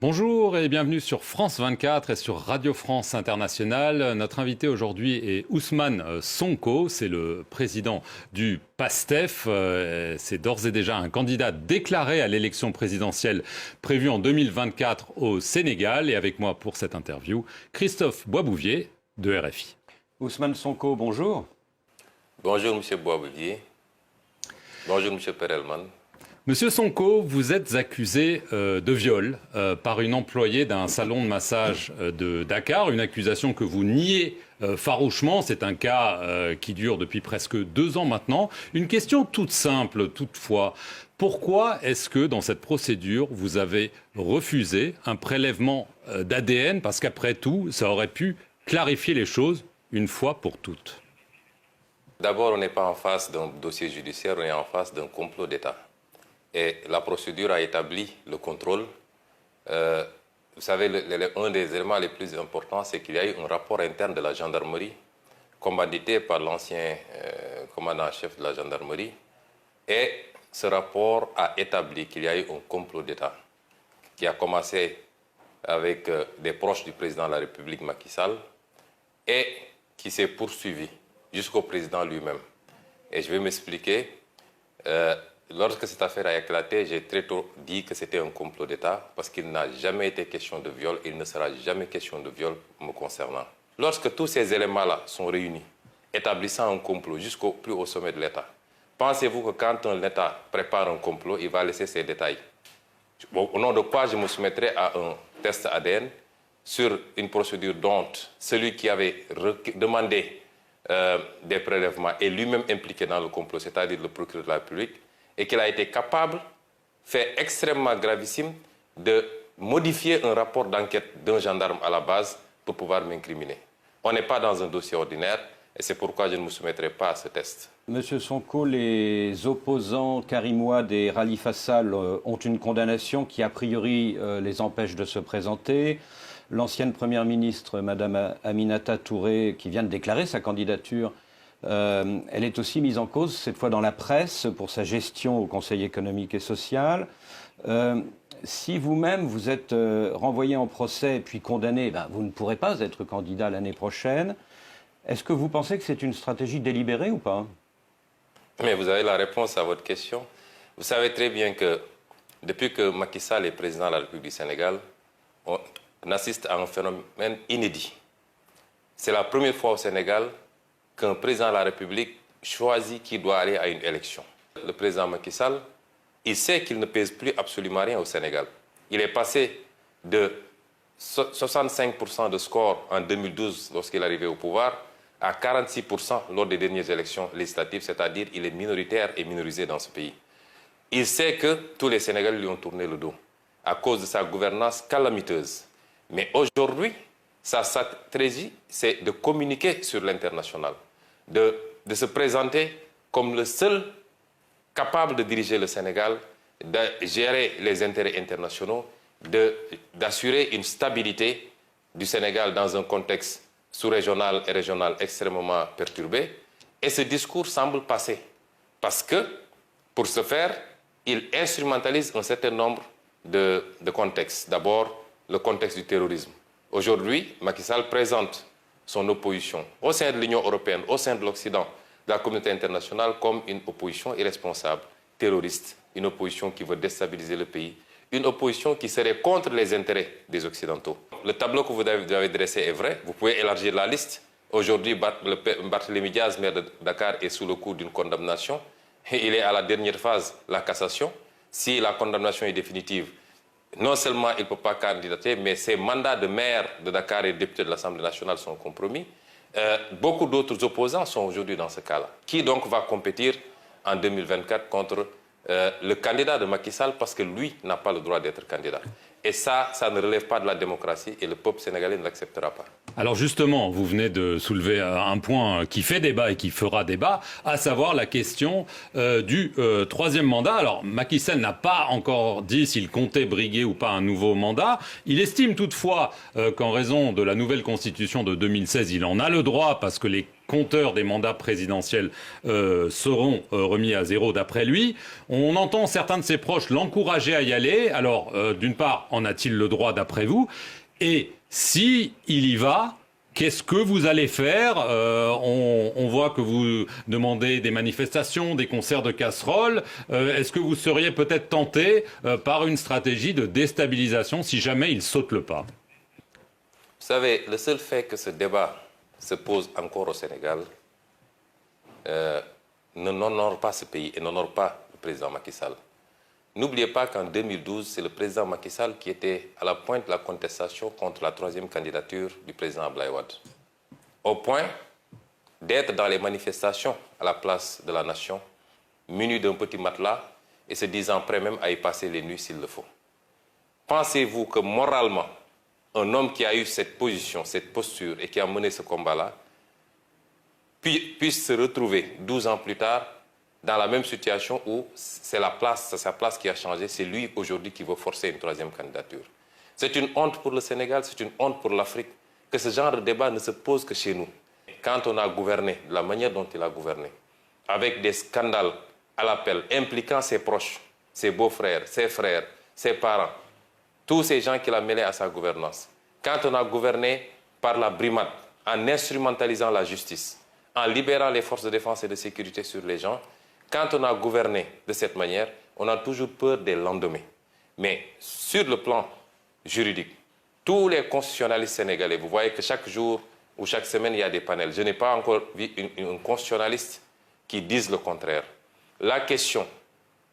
Bonjour et bienvenue sur France 24 et sur Radio France Internationale. Notre invité aujourd'hui est Ousmane Sonko, c'est le président du PASTEF. C'est d'ores et déjà un candidat déclaré à l'élection présidentielle prévue en 2024 au Sénégal. Et avec moi pour cette interview, Christophe Boisbouvier de RFI. Ousmane Sonko, bonjour. Bonjour M. Boisbouvier. Bonjour M. Perelman. Monsieur Sonko, vous êtes accusé de viol par une employée d'un salon de massage de Dakar, une accusation que vous niez farouchement. C'est un cas qui dure depuis presque 2 ans maintenant. Une question toute simple toutefois. Pourquoi est-ce que dans cette procédure, vous avez refusé un prélèvement d'ADN? Parce qu'après tout, ça aurait pu clarifier les choses une fois pour toutes. D'abord, on n'est pas en face d'un dossier judiciaire, on est en face d'un complot d'État. Et la procédure a établi le contrôle. Vous savez, un des éléments les plus importants, c'est qu'il y a eu un rapport interne de la gendarmerie, commandité par l'ancien commandant-chef de la gendarmerie. Et ce rapport a établi qu'il y a eu un complot d'État qui a commencé avec des proches du président de la République, Macky Sall, et qui s'est poursuivi jusqu'au président lui-même. Et je vais m'expliquer. Lorsque cette affaire a éclaté, j'ai très tôt dit que c'était un complot d'État parce qu'il n'a jamais été question de viol et il ne sera jamais question de viol me concernant. Lorsque tous ces éléments-là sont réunis, établissant un complot jusqu'au plus haut sommet de l'État, pensez-vous que quand un État prépare un complot, il va laisser ces détails? Au nom de quoi je me soumettrai à un test ADN sur une procédure dont celui qui avait demandé des prélèvements est lui-même impliqué dans le complot, c'est-à-dire le procureur de la République, et qu'il a été capable, fait extrêmement gravissime, de modifier un rapport d'enquête d'un gendarme à la base pour pouvoir m'incriminer. On n'est pas dans un dossier ordinaire et c'est pourquoi je ne me soumettrai pas à ce test. Monsieur Sonko, les opposants Karim Wade et Khalifa Sall ont une condamnation qui a priori les empêche de se présenter. L'ancienne première ministre, Madame Aminata Touré, qui vient de déclarer sa candidature, elle est aussi mise en cause, cette fois dans la presse, pour sa gestion au Conseil économique et social. Si vous-même vous êtes renvoyé en procès puis condamné, vous ne pourrez pas être candidat l'année prochaine. Est-ce que vous pensez que c'est une stratégie délibérée ou pas? Mais vous avez la réponse à votre question. Vous savez très bien que depuis que Macky Sall est président de la République du Sénégal, on assiste à un phénomène inédit. C'est la première fois au Sénégal qu'un président de la République choisit qui doit aller à une élection. Le président Macky Sall, il sait qu'il ne pèse plus absolument rien au Sénégal. Il est passé de 65% de score en 2012 lorsqu'il est arrivé au pouvoir à 46% lors des dernières élections législatives, c'est-à-dire qu'il est minoritaire et minorisé dans ce pays. Il sait que tous les Sénégalais lui ont tourné le dos à cause de sa gouvernance calamiteuse. Mais aujourd'hui, sa stratégie, c'est de communiquer sur l'international, de se présenter comme le seul capable de diriger le Sénégal, de gérer les intérêts internationaux, d'assurer une stabilité du Sénégal dans un contexte sous-régional et régional extrêmement perturbé. Et ce discours semble passer, parce que, pour ce faire, il instrumentalise un certain nombre de contextes. D'abord, le contexte du terrorisme. Aujourd'hui, Macky Sall présente son opposition au sein de l'Union européenne, au sein de l'Occident, de la communauté internationale, comme une opposition irresponsable, terroriste, une opposition qui veut déstabiliser le pays, une opposition qui serait contre les intérêts des Occidentaux. Le tableau que vous avez dressé est vrai, vous pouvez élargir la liste. Aujourd'hui, Barthélémy Diaz, maire de Dakar, est sous le coup d'une condamnation. Et il est à la dernière phase, la cassation. Si la condamnation est définitive, non seulement il ne peut pas candidater, mais ses mandats de maire de Dakar et de député de l'Assemblée nationale sont compromis. Beaucoup d'autres opposants sont aujourd'hui dans ce cas-là. Qui donc va compétir en 2024 contre le candidat de Macky Sall parce que lui n'a pas le droit d'être candidat? Et ça ne relève pas de la démocratie et le peuple sénégalais ne l'acceptera pas. Alors justement, vous venez de soulever un point qui fait débat et qui fera débat, à savoir la question du troisième mandat. Alors Macky Sall n'a pas encore dit s'il comptait briguer ou pas un nouveau mandat. Il estime toutefois qu'en raison de la nouvelle constitution de 2016, il en a le droit parce que les compteurs des mandats présidentiels seront remis à zéro d'après lui. On entend certains de ses proches l'encourager à y aller. Alors, d'une part, en a-t-il le droit d'après vous? Et si il y va, qu'est-ce que vous allez faire? On voit que vous demandez des manifestations, des concerts de casseroles. Est-ce que vous seriez peut-être tenté par une stratégie de déstabilisation si jamais il saute le pas? Vous savez, le seul fait que ce débat se pose encore au Sénégal n'honore pas ce pays et n'honore pas le président Macky Sall. N'oubliez pas qu'en 2012, c'est le président Macky Sall qui était à la pointe de la contestation contre la troisième candidature du président Abdoulaye Wade. Au point d'être dans les manifestations à la place de la nation, muni d'un petit matelas et se disant prêt même à y passer les nuits s'il le faut. Pensez-vous que moralement, un homme qui a eu cette position, cette posture et qui a mené ce combat-là, puisse se retrouver 12 ans plus tard dans la même situation où c'est sa place qui a changé, c'est lui aujourd'hui qui veut forcer une troisième candidature. C'est une honte pour le Sénégal, c'est une honte pour l'Afrique, que ce genre de débat ne se pose que chez nous. Quand on a gouverné, de la manière dont il a gouverné, avec des scandales à l'appel, impliquant ses proches, ses beaux-frères, ses frères, ses parents, tous ces gens qu'il a mêlés à sa gouvernance. Quand on a gouverné par la brimade, en instrumentalisant la justice, en libérant les forces de défense et de sécurité sur les gens, quand on a gouverné de cette manière, on a toujours peur des lendemains. Mais sur le plan juridique, tous les constitutionnalistes sénégalais, vous voyez que chaque jour ou chaque semaine, il y a des panels. Je n'ai pas encore vu un constitutionnaliste qui dise le contraire. La question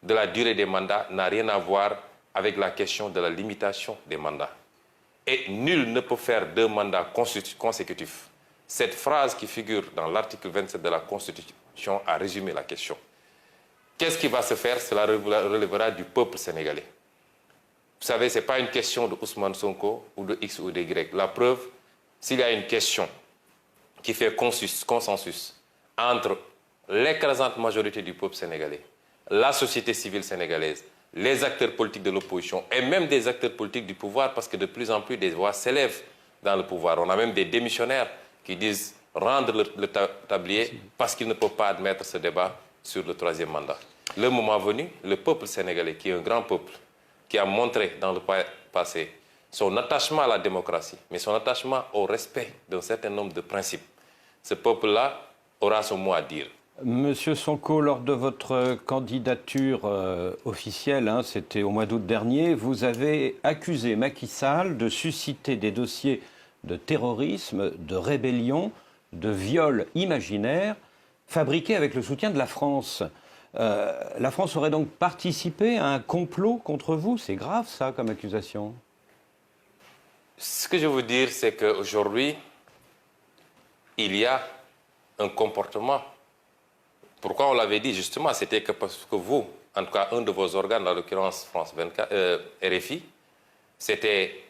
de la durée des mandats n'a rien à voir avec la question de la limitation des mandats. Et nul ne peut faire 2 mandats consécutifs. Cette phrase qui figure dans l'article 27 de la Constitution a résumé la question. Qu'est-ce qui va se faire? Cela relèvera du peuple sénégalais. Vous savez, ce n'est pas une question de Ousmane Sonko ou de X ou de Y. La preuve, s'il y a une question qui fait consensus entre l'écrasante majorité du peuple sénégalais, la société civile sénégalaise, les acteurs politiques de l'opposition et même des acteurs politiques du pouvoir, parce que de plus en plus des voix s'élèvent dans le pouvoir. On a même des démissionnaires qui disent rendre le tablier parce qu'ils ne peuvent pas admettre ce débat sur le 3e mandat. Le moment venu, le peuple sénégalais, qui est un grand peuple, qui a montré dans le passé son attachement à la démocratie, mais son attachement au respect d'un certain nombre de principes, ce peuple-là aura son mot à dire. Monsieur Sonko, lors de votre candidature officielle, c'était au mois d'août dernier, vous avez accusé Macky Sall de susciter des dossiers de terrorisme, de rébellion, de viol imaginaire, fabriqués avec le soutien de la France. La France aurait donc participé à un complot contre vous? C'est grave, ça, comme accusation. Ce que je veux dire, c'est qu'aujourd'hui, il y a un comportement. Pourquoi on l'avait dit? Justement, c'était que parce que vous, en tout cas un de vos organes, en l'occurrence France 24, RFI, s'était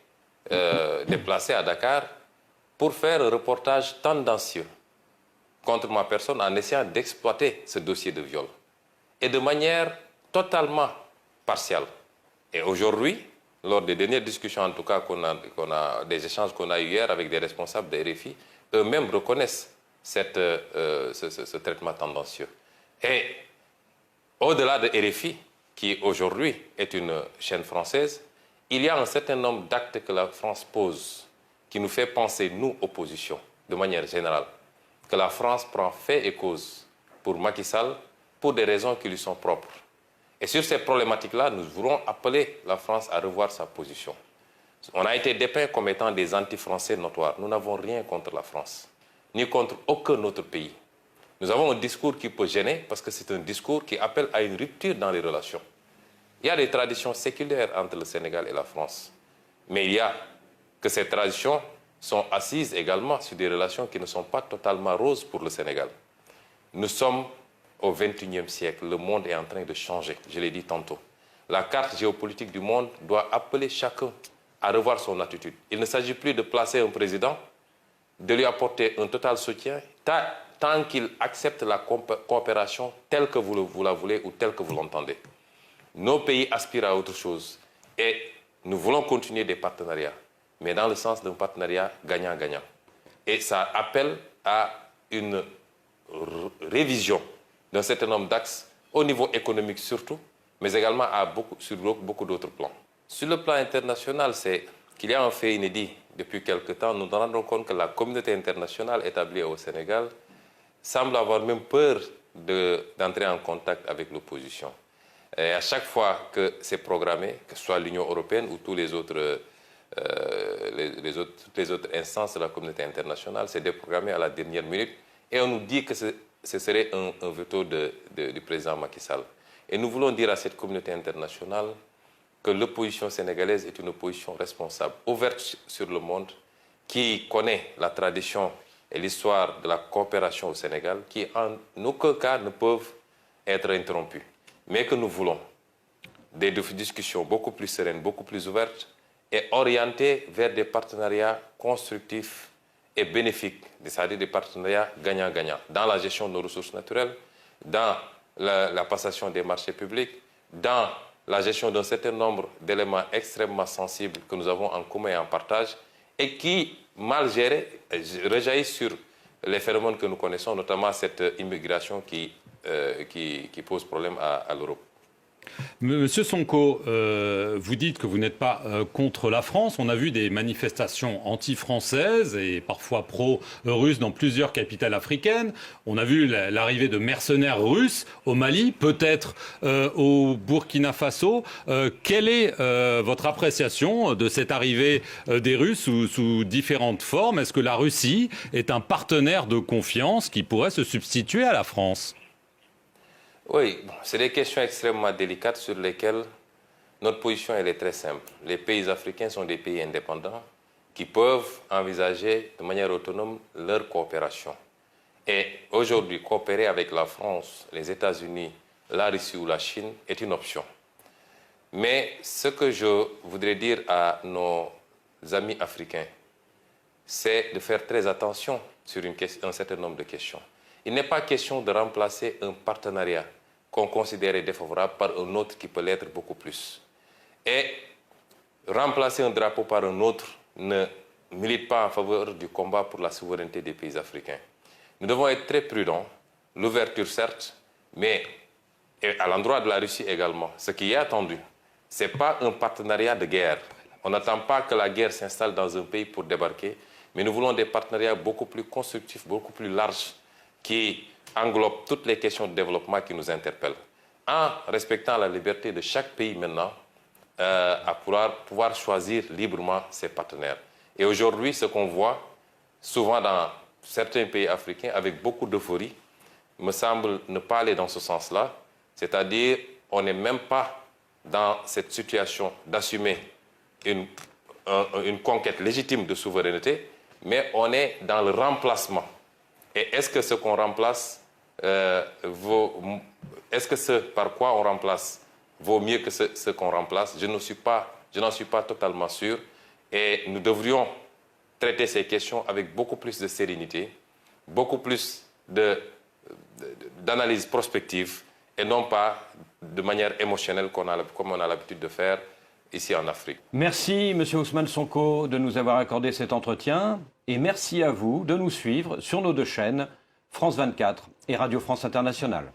déplacé à Dakar pour faire un reportage tendancieux contre ma personne en essayant d'exploiter ce dossier de viol. Et de manière totalement partielle. Et aujourd'hui, lors des dernières discussions, en tout cas, des échanges qu'on a eu hier avec des responsables de RFI, eux-mêmes reconnaissent ce traitement tendancieux. Et au-delà de RFI, qui aujourd'hui est une chaîne française, il y a un certain nombre d'actes que la France pose qui nous fait penser, nous, opposition, de manière générale, que la France prend fait et cause pour Macky Sall pour des raisons qui lui sont propres. Et sur ces problématiques-là, nous voulons appeler la France à revoir sa position. On a été dépeints comme étant des anti-français notoires. Nous n'avons rien contre la France, ni contre aucun autre pays. Nous avons un discours qui peut gêner parce que c'est un discours qui appelle à une rupture dans les relations. Il y a des traditions séculaires entre le Sénégal et la France. Mais il y a que ces traditions sont assises également sur des relations qui ne sont pas totalement roses pour le Sénégal. Nous sommes au XXIe siècle. Le monde est en train de changer, je l'ai dit tantôt. La carte géopolitique du monde doit appeler chacun à revoir son attitude. Il ne s'agit plus de placer un président, de lui apporter un total soutien, tant qu'il accepte la coopération telle que vous la voulez ou telle que vous l'entendez. Nos pays aspirent à autre chose et nous voulons continuer des partenariats, mais dans le sens d'un partenariat gagnant-gagnant. Et ça appelle à une révision d'un certain nombre d'axes, au niveau économique surtout, mais également sur beaucoup d'autres plans. Sur le plan international, c'est qu'il y a un fait inédit. Depuis quelque temps, nous nous rendons compte que la communauté internationale établie au Sénégal semble avoir même peur d'entrer en contact avec l'opposition. Et à chaque fois que c'est programmé, que ce soit l'Union européenne ou toutes les autres instances de la communauté internationale, c'est déprogrammé à la dernière minute. Et on nous dit que ce serait un veto du président Macky Sall. Et nous voulons dire à cette communauté internationale que l'opposition sénégalaise est une opposition responsable, ouverte sur le monde, qui connaît la tradition et l'histoire de la coopération au Sénégal, qui en aucun cas ne peuvent être interrompues. Mais que nous voulons des discussions beaucoup plus sereines, beaucoup plus ouvertes et orientées vers des partenariats constructifs et bénéfiques, c'est-à-dire des partenariats gagnant-gagnant, dans la gestion de nos ressources naturelles, dans la passation des marchés publics, dans la gestion d'un certain nombre d'éléments extrêmement sensibles que nous avons en commun et en partage, et qui, mal gérés, rejaillissent sur les phénomènes que nous connaissons, notamment cette immigration qui pose problème à l'Europe. Monsieur Sonko, vous dites que vous n'êtes pas contre la France. On a vu des manifestations anti-françaises et parfois pro-russes dans plusieurs capitales africaines. On a vu l'arrivée de mercenaires russes au Mali, peut-être au Burkina Faso. Quelle est votre appréciation de cette arrivée des Russes sous différentes formes? Est-ce que la Russie est un partenaire de confiance qui pourrait se substituer à la France? Oui, c'est des questions extrêmement délicates sur lesquelles notre position elle est très simple. Les pays africains sont des pays indépendants qui peuvent envisager de manière autonome leur coopération. Et aujourd'hui, coopérer avec la France, les États-Unis, la Russie ou la Chine est une option. Mais ce que je voudrais dire à nos amis africains, c'est de faire très attention sur un certain nombre de questions. Il n'est pas question de remplacer un partenariat qu'on considère défavorable par un autre qui peut l'être beaucoup plus. Et remplacer un drapeau par un autre ne milite pas en faveur du combat pour la souveraineté des pays africains. Nous devons être très prudents, l'ouverture certes, mais à l'endroit de la Russie également. Ce qui est attendu, ce n'est pas un partenariat de guerre. On n'attend pas que la guerre s'installe dans un pays pour débarquer, mais nous voulons des partenariats beaucoup plus constructifs, beaucoup plus larges, qui englobe toutes les questions de développement qui nous interpellent, en respectant la liberté de chaque pays maintenant à pouvoir choisir librement ses partenaires. Et aujourd'hui, ce qu'on voit souvent dans certains pays africains avec beaucoup d'euphorie, me semble ne pas aller dans ce sens-là, c'est-à-dire on n'est même pas dans cette situation d'assumer une conquête légitime de souveraineté, mais on est dans le remplacement. Et est-ce que ce qu'on remplace est-ce que ce par quoi on remplace vaut mieux que ce qu'on remplace? Je n'en suis pas totalement sûr. Et nous devrions traiter ces questions avec beaucoup plus de sérénité, beaucoup plus d'analyse prospective et non pas de manière émotionnelle comme on a l'habitude de faire ici en Afrique. Merci, M. Ousmane Sonko, de nous avoir accordé cet entretien. Et merci à vous de nous suivre sur nos deux chaînes, France 24 et Radio France Internationale.